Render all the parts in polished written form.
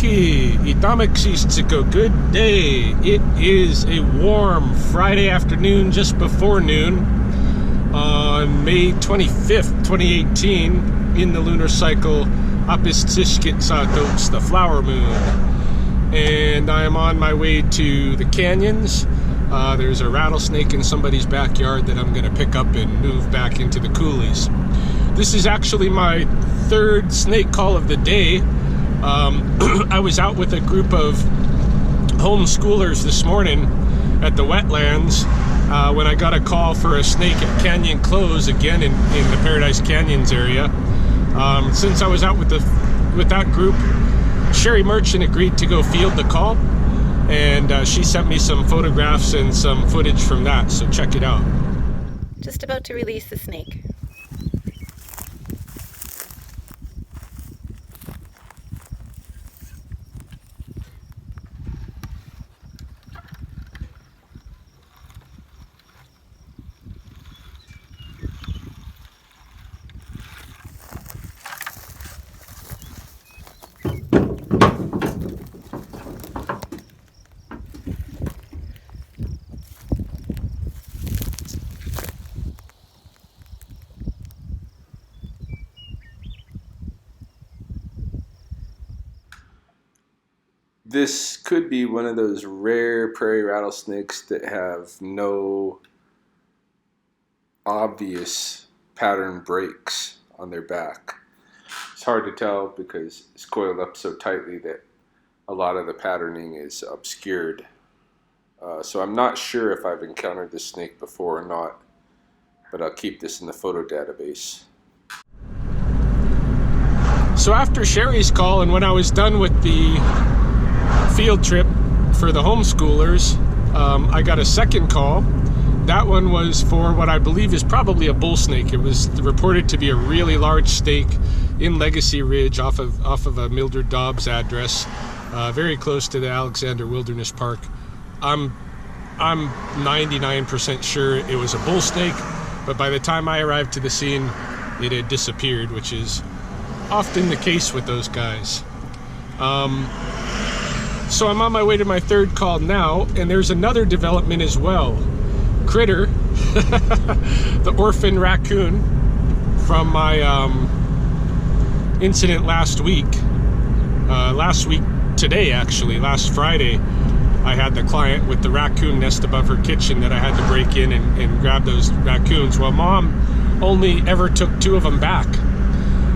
Buki, Itameksistiko, good day. It is a warm Friday afternoon, just before noon, on May 25th, 2018, in the lunar cycle, Apistishkitsatos, the flower moon. And I am on my way to the canyons. There's a rattlesnake in somebody's backyard that I'm going to pick up and move back into the coulees. This is actually my third snake call of the day. I was out with a group of homeschoolers this morning at the wetlands when I got a call for a snake at Canyon Close, again in the Paradise Canyons area. Since I was out with that group, Sherry Merchant agreed to go field the call, and she sent me some photographs and some footage from that, so check it out. Just about to release the snake. This could be one of those rare prairie rattlesnakes that have no obvious pattern breaks on their back. It's hard to tell because it's coiled up so tightly that a lot of the patterning is obscured. So I'm not sure if I've encountered this snake before or not, but I'll keep this in the photo database. So after Sherry's call, and when I was done with the field trip for the homeschoolers, I got a second call. That one was for what I believe is probably a bull snake. It was reported to be a really large snake in Legacy Ridge off of a Mildred Dobbs address, very close to the Alexander Wilderness Park. I'm 99% sure it was a bull snake, but by the time I arrived to the scene, it had disappeared, which is often the case with those guys. So I'm on my way to my third call now, and there's another development as well. Critter, the orphaned raccoon from my incident last week today actually, last Friday, I had the client with the raccoon nest above her kitchen that I had to break in and grab those raccoons. Well, Mom only ever took 2 of them back.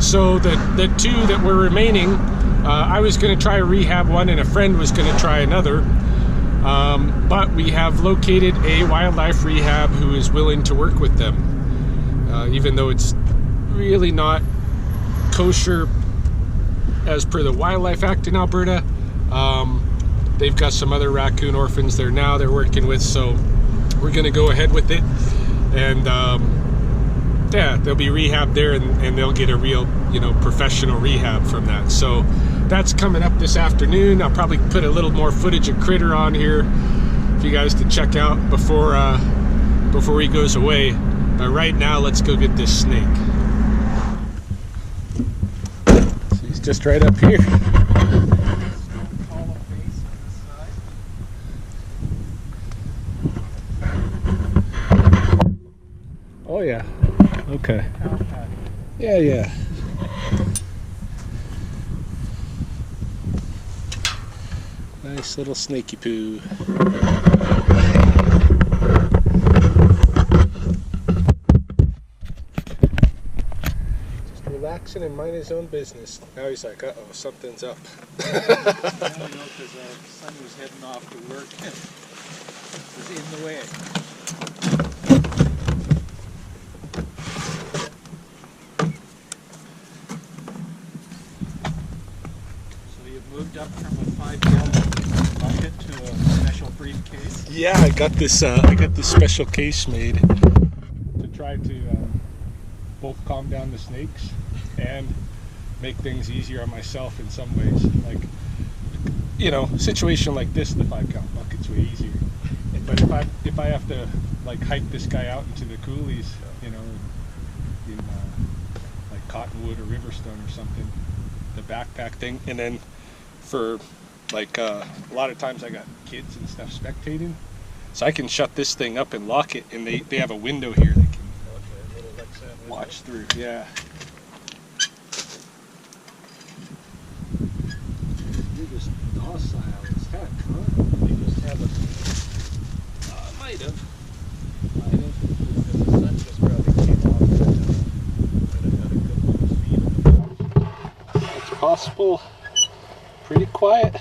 So the 2 that were remaining, I was going to try a rehab one, and a friend was going to try another. But we have located a wildlife rehab who is willing to work with them, even though it's really not kosher as per the Wildlife Act in Alberta. They've got some other raccoon orphans there now they're working with, so we're going to go ahead with it. And yeah, they'll be rehabbed there, and they'll get a real, professional rehab from that. So that's coming up this afternoon. I'll probably put a little more footage of Critter on here for you guys to check out before he goes away. But right now, let's go get this snake. So he's just right up here. Oh yeah. Okay. Yeah. Nice little snaky poo. Just relaxing and mind his own business. Now he's like, uh-oh, something's up. I don't know, because our son was heading off to work and was in the way. Moved up from a 5-gallon bucket to a special briefcase. Yeah, I got this special case made to try to both calm down the snakes and make things easier on myself in some ways. Like, situation like this, the 5-gallon bucket's way easier. But if I have to hike this guy out into the coulees, in like Cottonwood or Riverstone or something, the backpack thing, and then for like a lot of times I got kids and stuff spectating, so I can shut this thing up and lock it, and they have a window here they can watch through. Yeah. You're just docile as heck, huh? They just haven't. Might have. Because the sun just probably came off and had a good long speed. It's possible. Pretty quiet.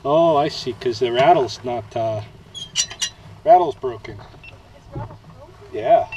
Oh, I see, because the rattle's not, rattle's broken. Yeah.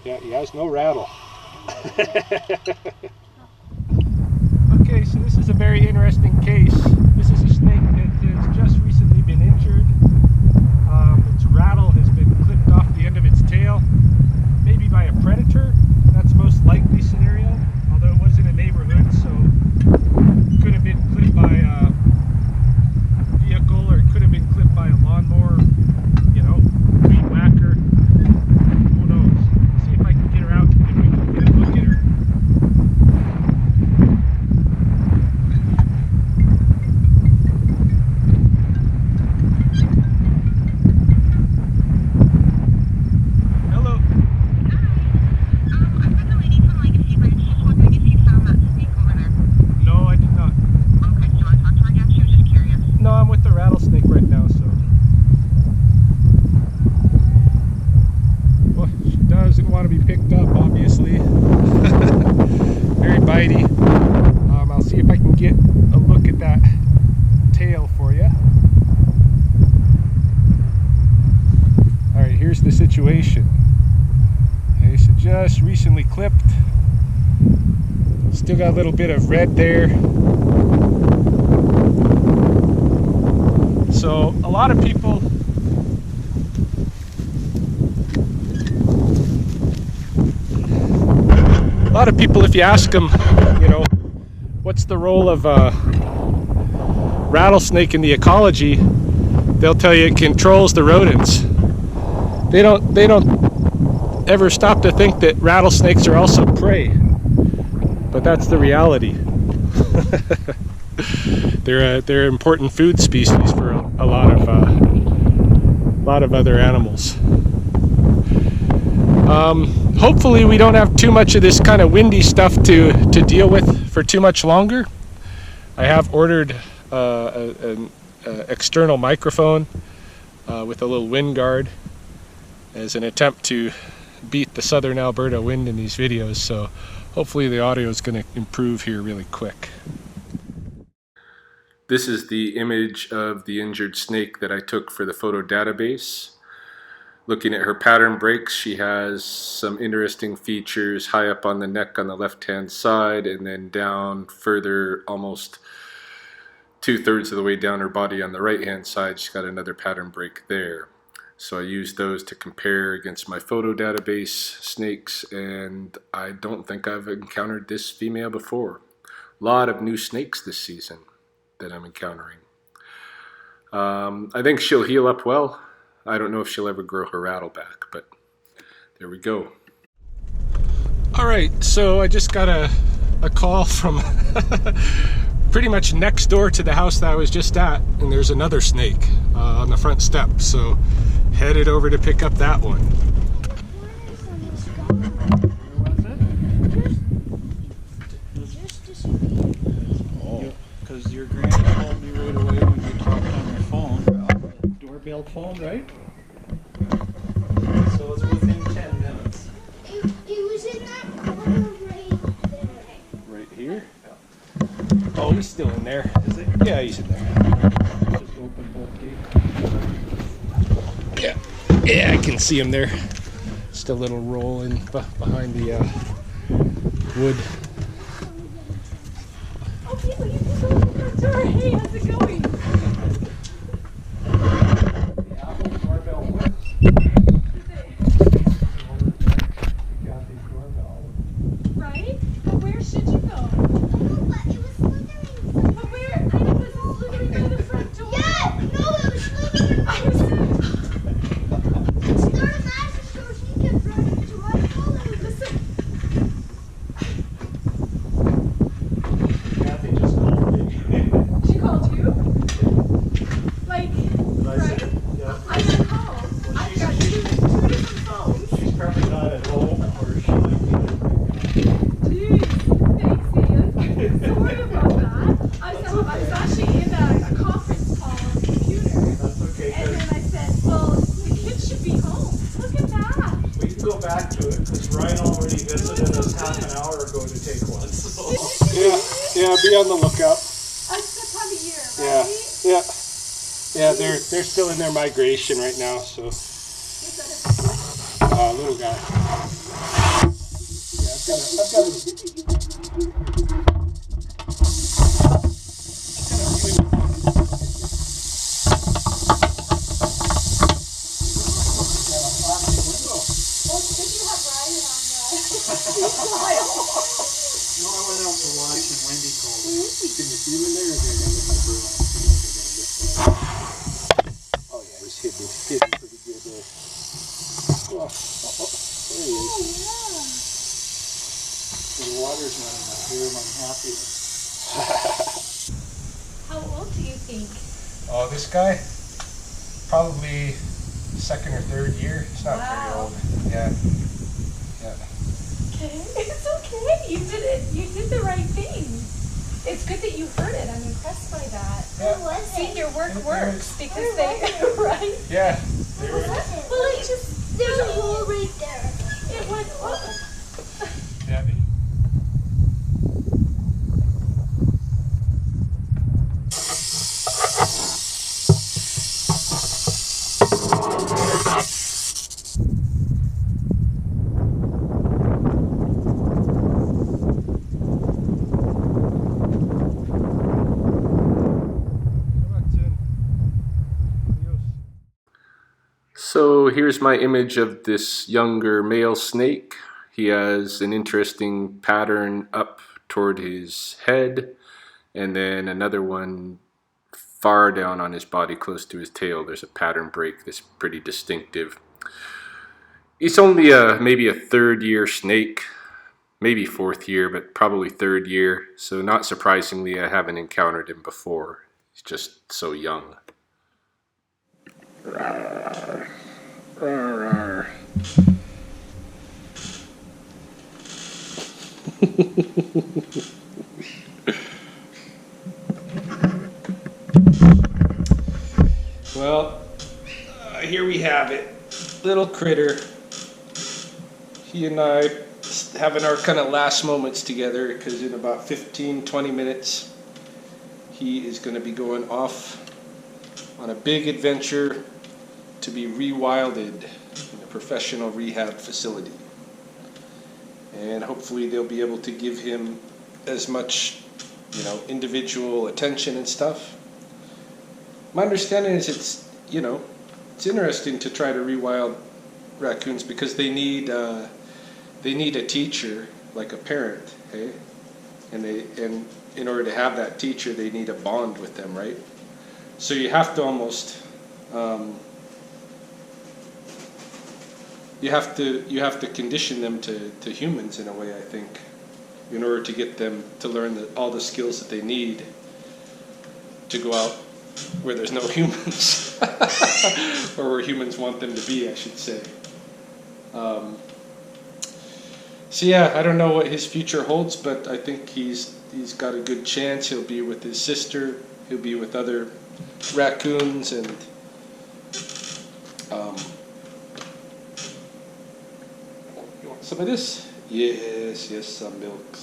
Yeah, he has no rattle. Okay, so this is a very interesting case. This is a snake that has just recently been injured. Its rattle has been clipped off the end of its tail, maybe by a predator. That's the most likely scenario, although it was in a neighborhood, so it could have been clipped by a vehicle, or it could have been clipped by a lawnmower, you know, weed whacker. Who knows? See if I can get her out and we can get a look at her. Hello. I'm the lady from Legacy Branch. Just wondering if you found that snake over there. No, I did not. Okay, do you want to talk to her again? She was just curious. No, I'm with the rattlesnake right now, so. Well, she doesn't want to be picked up, obviously. Very bitey. I'll see if I can get a look at that tail for you. Alright, here's the situation. Okay, so just recently clipped. Still got a little bit of red there. So a lot of people if you ask them, you know, what's the role of a rattlesnake in the ecology, they'll tell you it controls the rodents. They don't ever stop to think that rattlesnakes are also prey, but that's the reality. They're an important food species for a lot of other animals. Hopefully we don't have too much of this kind of windy stuff to deal with for too much longer. I have ordered an external microphone with a little wind guard as an attempt to beat the southern Alberta wind in these videos, so hopefully the audio is going to improve here really quick. This is the image of the injured snake that I took for the photo database. Looking at her pattern breaks, she has some interesting features high up on the neck on the left-hand side, and then down further, almost 2/3 of the way down her body on the right-hand side, she's got another pattern break there. So I used those to compare against my photo database snakes, and I don't think I've encountered this female before. A lot of new snakes this season that I'm encountering. I think she'll heal up well. I don't know if she'll ever grow her rattle back, but there we go. Alright, so I just got a call from pretty much next door to the house that I was just at, and there's another snake on the front step, so headed over to pick up that one. Because your granny called me right away when you talked on your phone. Doorbell phone, right? So it was within 10 minutes. It was in that corner right there. Right here? Yeah. Oh, he's still in there. Is it? Yeah, he's in there. Just open both gates. Yeah, yeah, I can see him there. Just a little rolling behind the wood. Oh, people, you can go to the front door. Hey, how's it going? Right? But where should you go? But it was slithering. But where? I know it was slithering by the front door. Yeah! No, it was slithering. I was it's not a magic store. She kept running into our hole. Listen. already visited us half an hour ago to take one. So. Yeah, be on the lookout. That's the time of year, Yeah, right? yeah. They're still in their migration right now, so. Little guy. Yeah, I've got a Oh, did you have Ryan on that? No, I went out to watch and Wendy called me. Can you see him in there? Or they're gonna look at the bird? Oh yeah, he's hidden pretty good there. Oh, there he is. The water's running up here and I'm happy. How old do you think? Oh, this guy? Probably second or third year. It's not very Wow. old. Yeah. Okay, it's okay. You did it. You did the right thing. It's good that you heard it. I'm impressed by that. Yeah. See, your work There works because they, right? Yeah. Well, it just, there's a hole right there. It went up. Debbie? So here's my image of this younger male snake. He has an interesting pattern up toward his head, and then another one far down on his body close to his tail. There's a pattern break that's pretty distinctive. He's only maybe a third year snake, maybe fourth year, but probably third year. So not surprisingly, I haven't encountered him before. He's just so young. Rawr. Rawr, well, here we have it. Little critter. He and I having our kind of last moments together, because in about 15-20 minutes he is going to be going off on a big adventure to be rewilded in a professional rehab facility. And hopefully they'll be able to give him as much, individual attention and stuff. My understanding is it's interesting to try to rewild raccoons because they need a teacher, like a parent, hey? And in order to have that teacher, they need a bond with them, right? So you have to almost you have to condition them to humans in a way, I think, in order to get them to learn all the skills that they need to go out where there's no humans, or where humans want them to be, I should say. So yeah, I don't know what his future holds, but I think he's got a good chance. He'll be with his sister. He'll be with other raccoons, and you want some of this? Yes, some milk.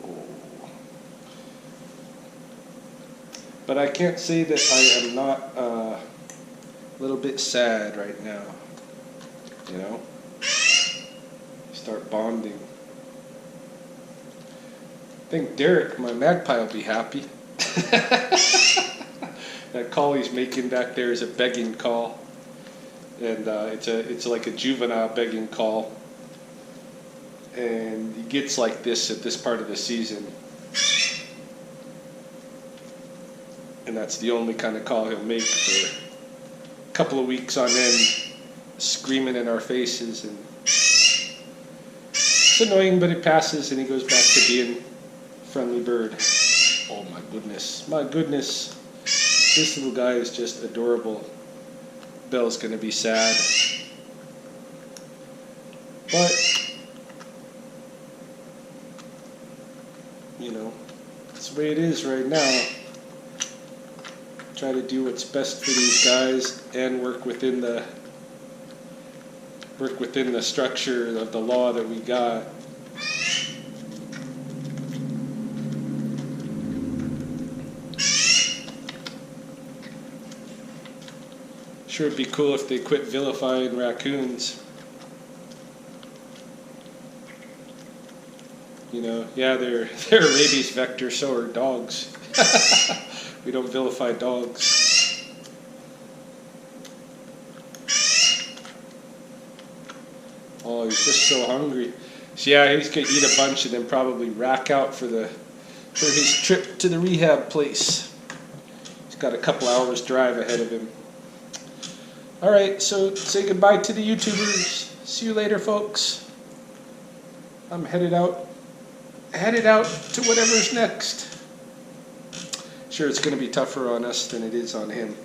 Oh. But I can't say that I am not a little bit sad right now. Start bonding. I think Derek, my magpie, will be happy. That call he's making back there is a begging call, and it's like a juvenile begging call, and he gets like this at this part of the season, and that's the only kind of call he'll make for a couple of weeks on end, screaming in our faces, and it's annoying, but it passes, and he goes back to being a friendly bird. Oh my goodness, this little guy is just adorable. Belle's gonna be sad, but it's the way it is right now. Try to do what's best for these guys and work within the work within the structure of the law that we got. Sure, it'd be cool if they quit vilifying raccoons. You know, yeah, they're a rabies vector, so are dogs. We don't vilify dogs. Oh, he's just so hungry. So yeah, he's gonna eat a bunch and then probably rack out for his trip to the rehab place. He's got a couple hours drive ahead of him. All right, so say goodbye to the YouTubers. See you later, folks. I'm headed out to whatever's next. Sure, it's going to be tougher on us than it is on him.